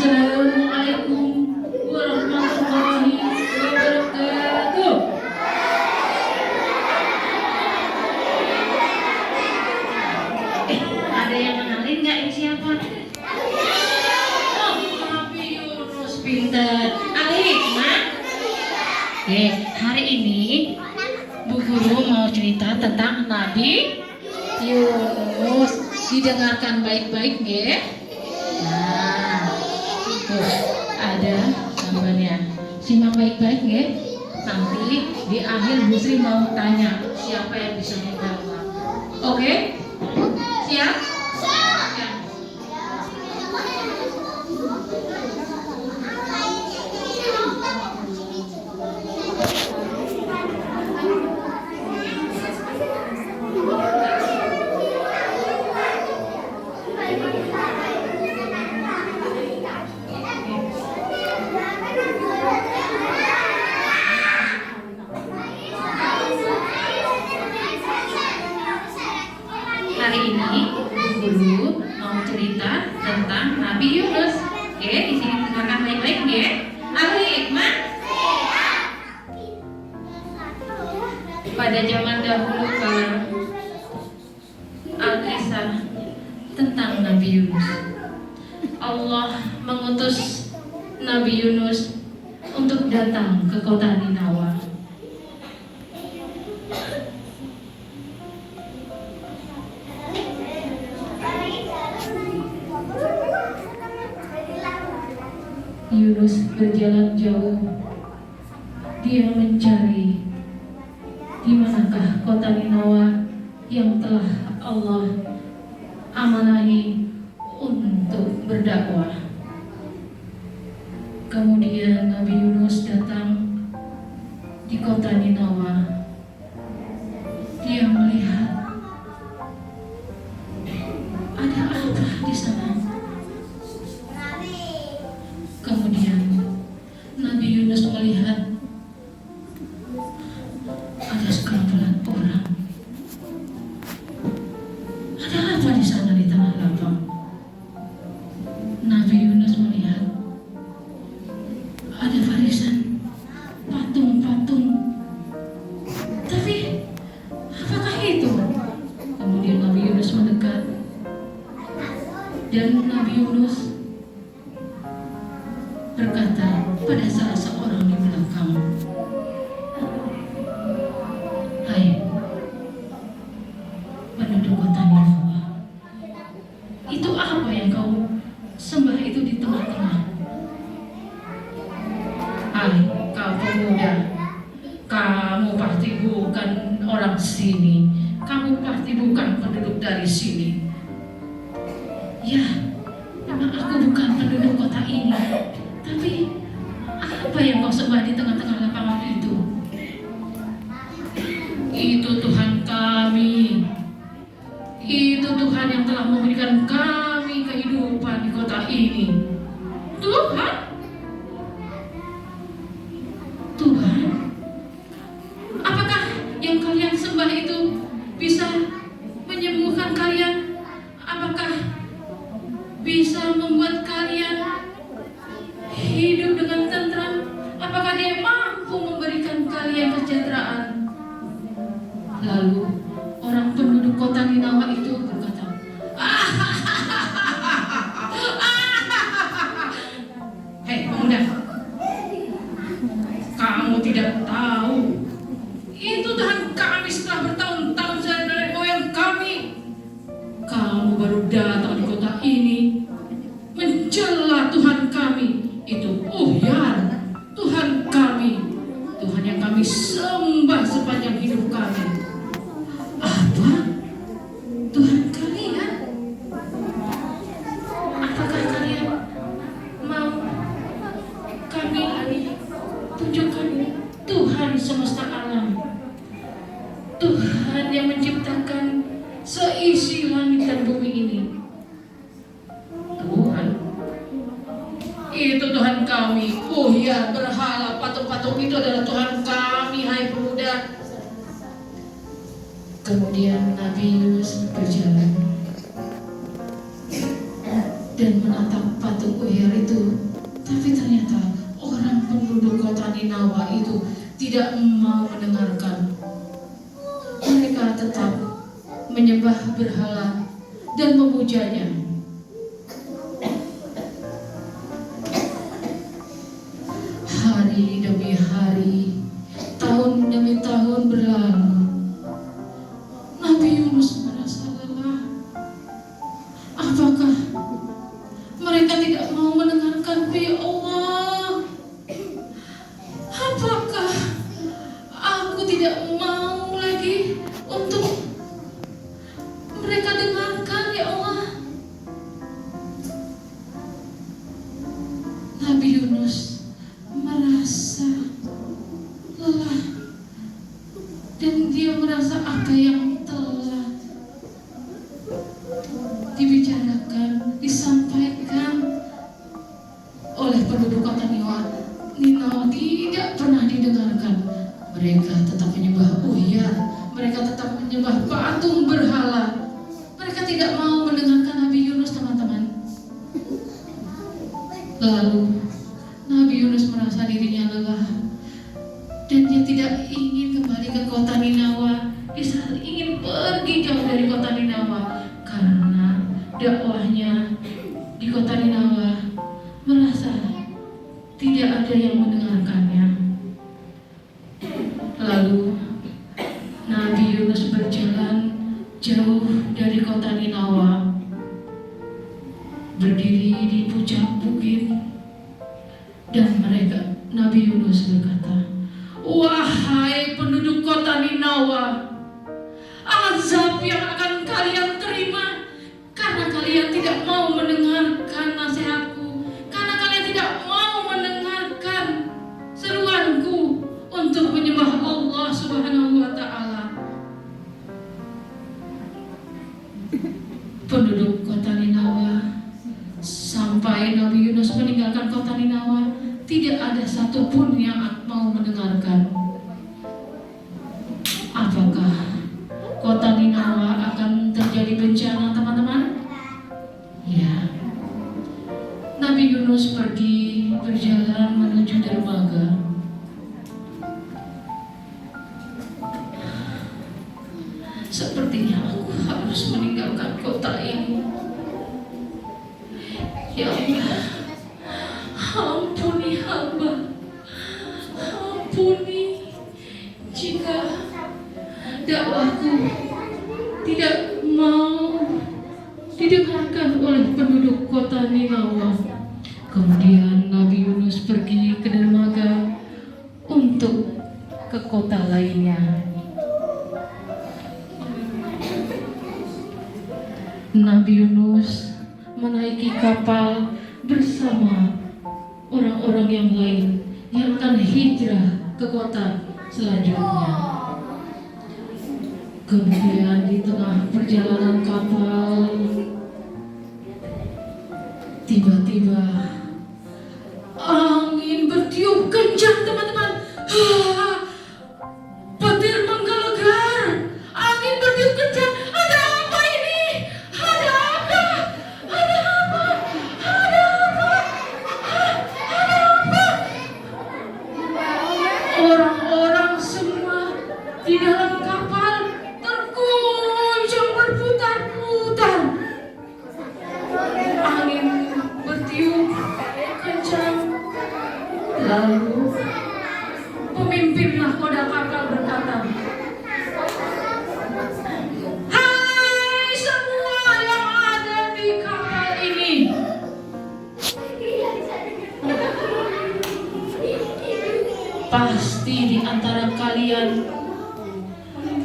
Assalamualaikum warahmatullahi wabarakatuh. Ada yang kenalin nggak ini siapa? Oh, Nabi Yunus, pintar. Al-Hikmah. Hari ini Bu Guru mau cerita tentang Nabi Yunus. Didengarkan baik-baik, nggih. Nah, tuh ada gambarnya. Simak baik-baik, nggih. Nanti di akhir Bu Sri mau tanya siapa yang bisa menjawab. Oke? Siap? Siap. Hari ini Guru mau cerita tentang Nabi Yunus. Oke, di sini dengarkan baik-baik, nggih. Al-Hikmah. Pada zaman dahulu kala, Al-Kisah tentang Nabi Yunus. Allah mengutus Nabi Yunus untuk datang ke kota Ninawa. Yunus berjalan jauh. Dia mencari di manakah kota Ninawa yang telah Allah amanahi untuk berdakwah. Kemudian Nabi Yunus datang di kota Ninawa. Dia melihat ada apa di sana. Kemudian Nabi Yunus melihat ada segerombolan orang. Ada apa di sana di tanah lapang? Nabi Yunus melihat ada barisan patung-patung. Tapi apakah itu? Kemudian Nabi Yunus mendekat, dan Nabi Yunus berkata pada salah seorang di belakang, "Hai penduduk kota Ninawa, itu apa yang kau sembah itu di tengah-tengah? Hai kau pemuda, kamu pasti bukan orang sini, kamu pasti bukan penduduk dari sini." "Ya, memang aku bukan penduduk kota ini. Tapi apa yang kau sembah di tengah-tengah lapangan itu?" "Itu Tuhan kami. Itu Tuhan yang telah memberikan kami kehidupan di kota ini." "Tuhan? Tuhan? Apakah yang kalian sembah itu bisa menyembuhkan kalian? Apakah bisa membuat kalian hidup dengan tentram? Apakah dia mampu memberikan kalian kesejahteraan?" Lalu orang penduduk kota Ninawa itu berkata, "Hei pemuda, kamu tidak tahu itu Tuhan kami setelah bertahun-tahun dari nenek moyang kami. Kamu baru datang di kota ini mencela Tuhan kami. Itu Tuhan kami, Tuhan yang kami sembah sepanjang hidup kami." "Apa? Tuhan kalian? Apakah kalian mau kami tunjukkan Tuhan semesta alam, Tuhan yang menciptakan seisi langit dan bumi ini? Tuhan? Itu Tuhan kami. Berhala patung-patung itu adalah Tuhan kami, hai pemuda." Kemudian Nabi Yunus berjalan dan menatap patung Uhyar itu. Tapi ternyata orang penduduk kota Ninawa itu tidak mau mendengarkan. Mereka tetap menyembah berhala dan memujanya. Hari demi hari, tahun demi tahun berlalu. Nabi Yunus merasa lelah. Apakah mereka tidak mau mendengarkan ya Allah? Apakah aku tidak mau lagi untuk mereka dengarkan ya Allah? Nabi Yunus merasa lelah dan dia merasa apa yang telah dibicarakan, disampaikan oleh penduduk kota Ninawa tidak pernah didengarkan. Mereka tetap menyembah Uhyar, mereka tetap menyembah patung berhala. Mereka tidak mau mendengarkan Nabi Yunus, teman-teman. Lalu Nabi Yunus merasa dirinya lelah dan dia tidak ingin kembali ke kota Ninawa. Dia ingin pergi jauh dari kota Ninawa karena dakwahnya di kota Ninawa merasa tidak ada yang mendengarkannya. Lalu Nabi Yunus berjalan jauh dari kota Ninawa, berdiri di puncak bukit, dan Nabi Yunus berkata, "Wahai penduduk kota Ninawa, azab yang akan kalian terima karena kalian tidak mau mendengarkan nasihatku, karena kalian tidak mau mendengarkan seruanku untuk menyembah Allah Subhanahu wa Ta'ala." Penduduk kota Ninawa, sampai Nabi Yunus meninggalkan kota Ninawa, tidak ada satupun yang mau mendengarkan. Apakah kota Ninawa akan terjadi bencana, teman-teman? Ya. Nabi Yunus pergi berjalan menuju dermaga. Sepertinya aku harus meninggalkan kota ini. Ya Allah, ampuni hamba, ampuni jika dakwahku tidak mau didengarkan oleh penduduk kota Ninawa. Kemudian Nabi Yunus pergi ke dermaga untuk ke kota lainnya. Nabi Yunus menaiki kapal bersama orang-orang yang lain yang akan hijrah ke kota selanjutnya. Kemudian di tengah perjalanan kapal, tiba-tiba angin bertiup kencang, teman-teman. Petir menggelegar, angin bertiup kencang. Ada apa ini? Ada apa? Ada apa? Ada apa? Ada apa? Orang-orang semua di dalam kapal terguncang berputar-putar. Angin bertiup kencang. Lalu pemimpin nahkoda kapal berkata, "Hai semua yang ada di kapal ini, pasti di antara kalian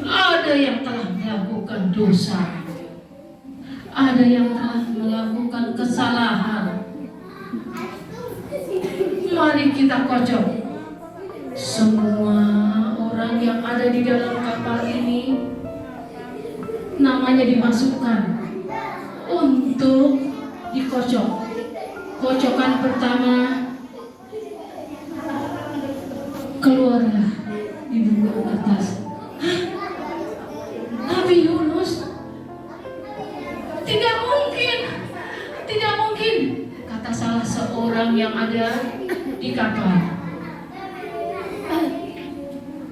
ada yang telah melakukan dosa, ada yang telah melakukan kesalahan. Mari kita kocok semua orang yang ada di dalam kapal ini, namanya dimasukkan untuk dikocok. Kocokan pertama, keluarlah di buku kertas." Nabi Yunus, tidak mungkin salah seorang yang ada di kapal.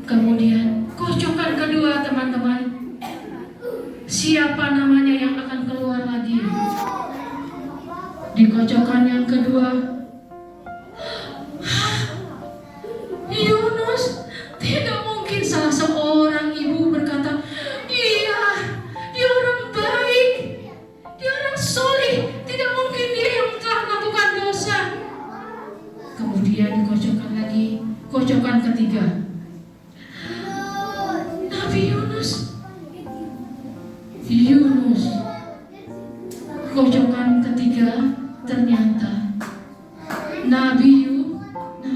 Kemudian kocokan kedua, teman-teman. Siapa namanya yang akan keluar lagi? Di kocokan yang kedua, Yunus. Tidak mungkin salah seorang ibu berkata, iya, dia orang baik, dia orang soleh, tidak mungkin dia yang telah melakukan dosa. Kemudian dikocokkan lagi, kocokan ketiga, Nabi Yunus. Kocokan ketiga ternyata Nabi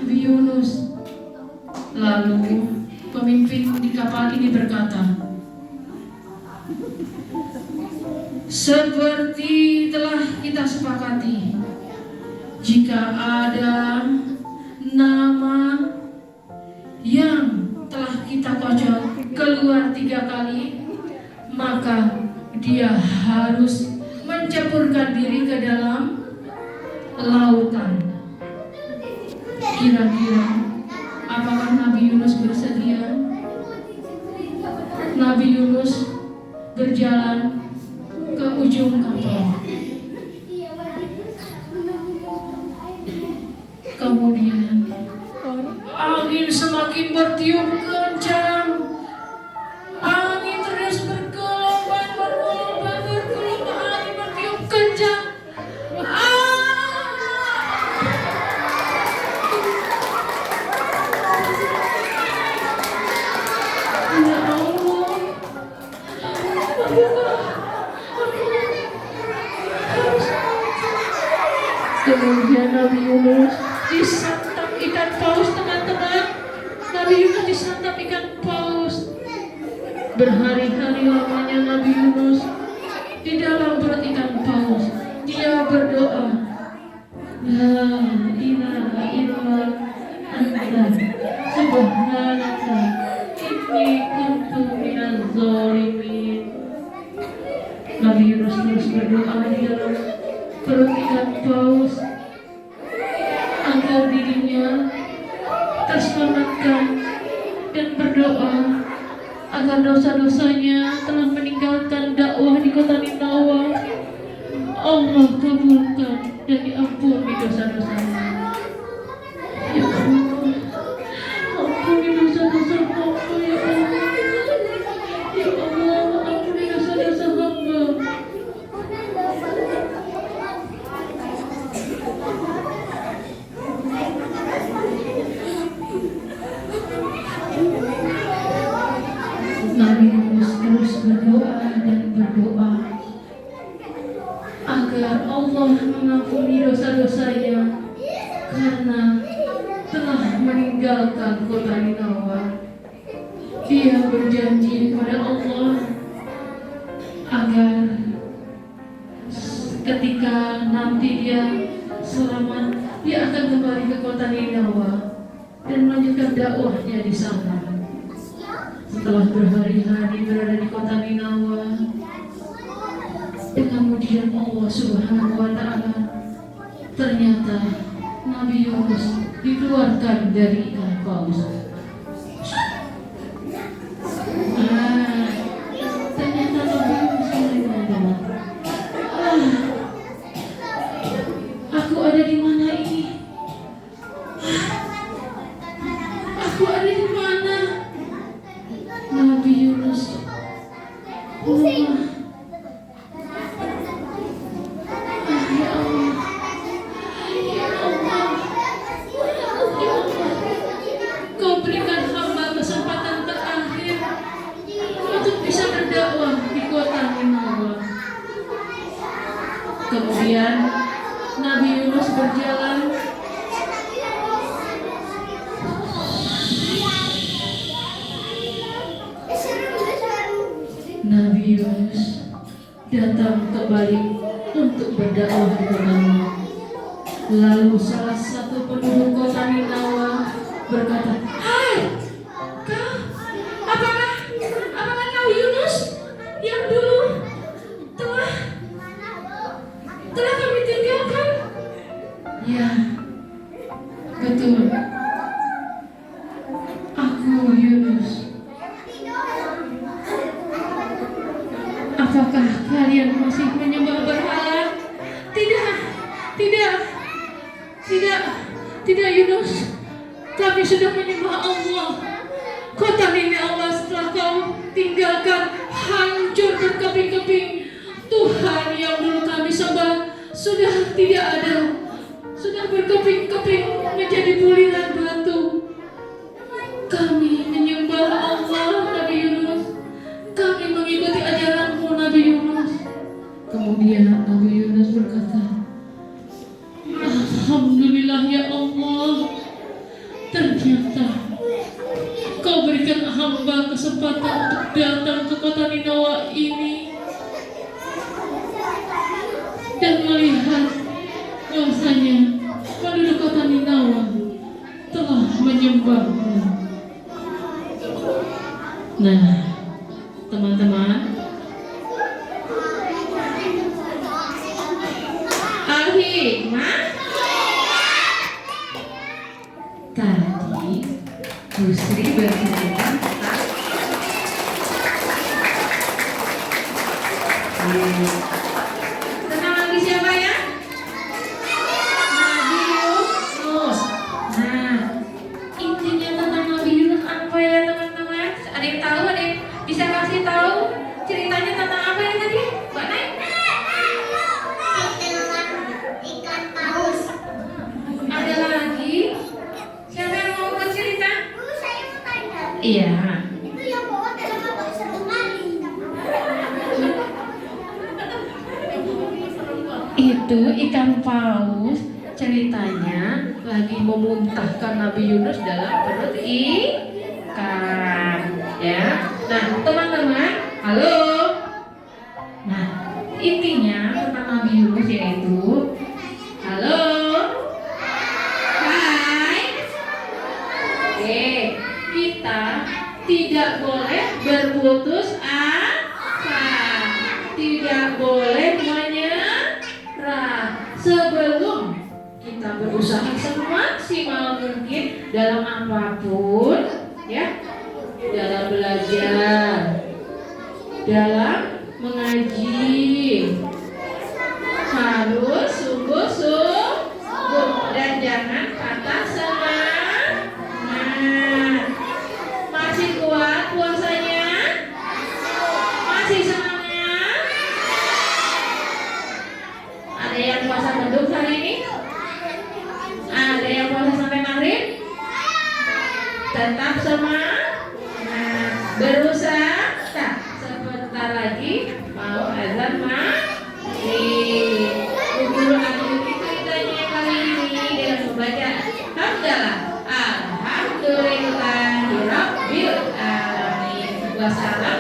Yunus. Lalu pemimpin di kapal ini berkata, seperti telah kita sepakati, jika ada nama yang telah kita kocok keluar 3 kali, maka dia harus menceburkan diri ke dalam lautan. Kira-kira apakah Nabi Yunus bersedia? Nabi Yunus berjalan ke ujung kapal. Kemudian angin semakin bertiup kencang. Angin terus bergelombang, angin bertiup kencang. Ya Allah, kemudian Nabi Yunus disantap ikan paus, teman-teman. Nabi Yunus disantap ikan paus. Berhari-hari lamanya Nabi Yunus di dalam perut ikan paus. Dia berdoa, La ilaha illallah anta subhanaka inni kuntu minaz zalimin. Nabi Yunus terus berdoa di dalam perut ikan paus agar dirinya terselamatkan, dan berdoa agar dosa-dosanya telah meninggalkan dakwah di kota Ninawa Allah kabulkan dan diampuni dosa-dosanya. Ya Allah, ampuni dosa-dosa hamba, ya Allah. Ya Allah, ampuni dosa-dosa hamba. Nabi Yunus terus berdoa dan berdoa agar Allah mengampuni dosa-dosanya karena telah meninggalkan kota Ninawa. Dia berjanji kepada Allah agar ketika nanti dia selamat, dia akan kembali ke kota Ninawa dan melanjutkan dakwahnya di sana. Setelah berhari-hari berada di kota Ninawa, dengan kemudian Allah Subhanahu wa Ta'ala, ternyata Nabi Yunus dikeluarkan dari ikan paus. Ternyata Nabi Yunus mengatakan, aku ada di mana ini? Aku ada di mana? Nabi Yunus, Kau berikan hamba kesempatan terakhir untuk bisa berdakwah di kota Ninawa. Kemudian Nabi Yunus berjalan Nabi Yunus datang kembali untuk berdakwah di kota Ninawa. Lalu salah satu penduduk kota Ninawa berkata, hai, kau, apakah kau Yunus yang dulu telah kami tinggalkan? Ya, betul. Aku Yunus. Apakah kalian masih menyembah berhala? Tidak, tidak, tidak, tidak Yunus. Kami sudah menyembah Allah. Kota ini Allah setelah kau tinggalkan hancur berkeping-keping. Tuhan yang dulu kami sembah sudah tidak ada. Sudah berkeping-keping menjadi buliran batu. Kami menyembah Allah Nabi Yunus. Kami mengikuti ajaranmu Nabi Yunus. Kemudian Nabi Yunus berkata, Alhamdulillah ya Allah. Ternyata kau berikan hamba kesempatan untuk datang ke kota Ninawa ini dan melihat bahwasanya penduduk kota Ninawa telah menyembahmu. Nah, teman-teman, Al-Hikmah tadi Bu Sri bercerita tentang lagi siapa ya? Nabi Yunus. Nah, intinya tentang Nabi Yunus apa ya teman-teman? Ada yang tahu? Ada yang bisa kasih tahu ceritanya tentang apa ya tadi? Mbak Nay? Ikan paus. Ada lagi? Siapa yang mau bercerita? Saya mau tanya. Iya. Itu yang bawa dalam apa? Satu kali. Itu ikan paus ceritanya lagi memuntahkan Nabi Yunus dalam perut ikan, ya. Nah, teman-teman, halo. Nah, intinya tentang Nabi Yunus yaitu, halo, hai. Kita tidak boleh berputus asa, tidak boleh menyerah sebelum kita berusaha semaksimal mungkin dalam apapun, ya, dalam belajar, dalam mengaji, harus sungguh-sungguh dan jangan patah semangat. Masih kuat puasanya? Masih semangat? Ada yang puasa beduk hari ini? Ada yang puasa sampai maghrib? Tetap semangat. Nah, berusaha. Tak, sebentar lagi mau azan maghrib. Guru aku ceritanya kali ini dengan membaca hamdalah alhamdulillahirabbil alamin. Wassalam.